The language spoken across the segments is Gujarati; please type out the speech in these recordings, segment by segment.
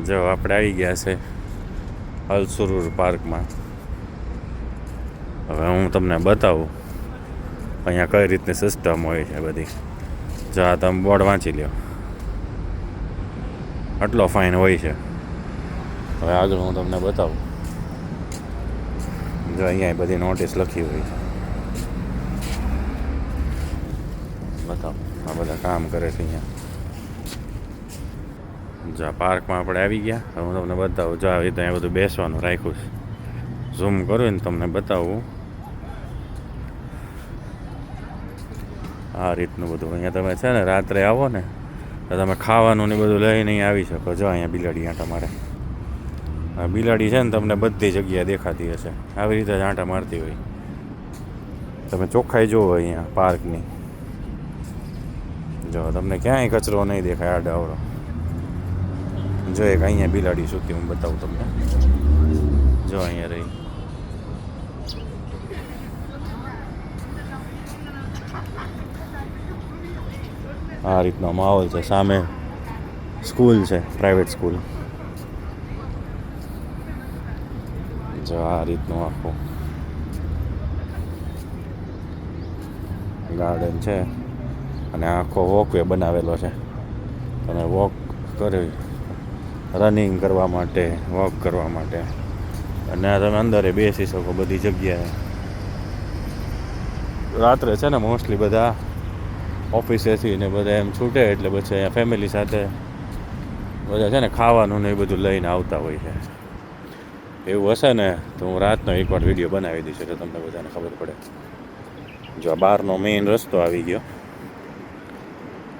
જો આપણે આવી ગયા છે અલસુરુર પાર્કમાં. હવે હું તમને બતાવું અહીંયા કઈ રીતની સિસ્ટમ હોય છે બધી. જો આ તમે બોર્ડ વાંચી લ્યો, આટલો ફાઇન હોય છે. હવે આગળ હું તમને બતાવું. જો અહીંયા બધી નોટિસ લખી હોય છે. બતાવો, આ બધા કામ કરે છે અહીંયા. જો પાર્કમાં આપણે આવી ગયા. હવે હું તમને બતાવું. જો આવી રીતે અહીંયા બધું બેસવાનું રાખ્યું છે. ઝૂમ કરું ને તમને બતાવું. આ રીતનું બધું અહીંયા તમે છે ને રાત્રે આવો ને તો તમે ખાવાનું ને બધું લઈને અહીં આવી શકો. જો અહીંયા બિલાડી આંટા મારે. આ બિલાડી છે ને તમને બધી જગ્યાએ દેખાતી હશે. આવી રીતે જ આંટા મારતી હોય. તમે ચોખ્ખાઈ જુઓ અહીંયા પાર્કની. જો તમને ક્યાંય કચરો નહીં દેખાય આડાવડો. જો એક અહીંયા બિલાડી સૂતી હું બતાવું તમને. જો અહીંયા રહી. આ રીતનો માહોલ છે. સામે સ્કૂલ છે, પ્રાઇવેટ સ્કૂલ. જો આ રીતનું આખું ગાર્ડન છે અને આખો વોકવે બનાવેલો છે. તમે વોક કરી રનિંગ કરવા માટે, વોક કરવા માટે, અને તમે અંદર બેસી શકો બધી જગ્યાએ. રાત્રે છે ને મોસ્ટલી બધા ઓફિસેથી ને બધા એમ છૂટે એટલે પછી અહીંયા ફેમિલી સાથે બધા છે ને ખાવાનું ને એ બધું લઈને આવતા હોય છે. એવું હશે ને તો હું રાતનો એકવાર વિડીયો બનાવી દઈશ એટલે તમને બધાને ખબર પડે. જો આ બહારનો મેઇન રસ્તો આવી ગયો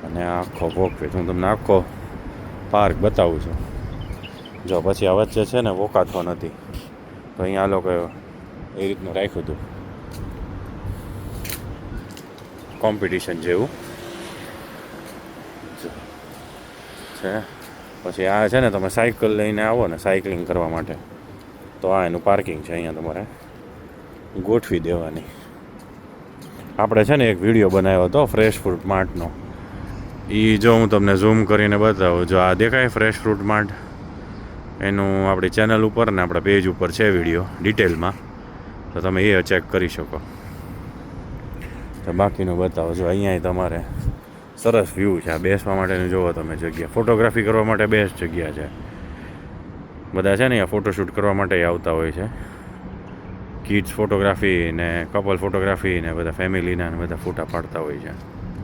અને આખો વોકવે હું તમને આખો પાર્ક બતાવું છું. જો પછી આ વચ્ચે છે ને વોકાથોન હતી તો અહીંયા આ લોકોએ એ રીતનું રાખ્યું હતું કોમ્પિટિશન જેવું છે. પછી આ છે ને તમે સાયકલ લઈને આવો ને સાયકલિંગ કરવા માટે તો આ એનું પાર્કિંગ છે. અહીંયા તમારે ગોઠવી દેવાની. આપણે છે ને એક વિડીયો બનાવ્યો હતો ફ્રેશ ફ્રૂટ માર્ટનો. એ જો હું તમને ઝૂમ કરીને બતાવું. જો આ દેખાય ફ્રેશ ફ્રૂટ માર્ટ, એનું આપણી ચેનલ ઉપર ને આપણા પેજ ઉપર છે વિડીયો ડિટેલમાં, તો તમે એ ચેક કરી શકો. તો બાકીનું બતાવો. જો અહીંયા તમારે સરસ વ્યૂ છે. આ બેસવા માટેનું જોવો તમે જગ્યા. ફોટોગ્રાફી કરવા માટે બેસ્ટ જગ્યા છે. બધા છે ને અહીંયા ફોટોશૂટ કરવા માટે આવતા હોય છે. કિડ્સ ફોટોગ્રાફી ને કપલ ફોટોગ્રાફી ને બધા ફેમિલીના ને બધા ફોટા પાડતા હોય છે.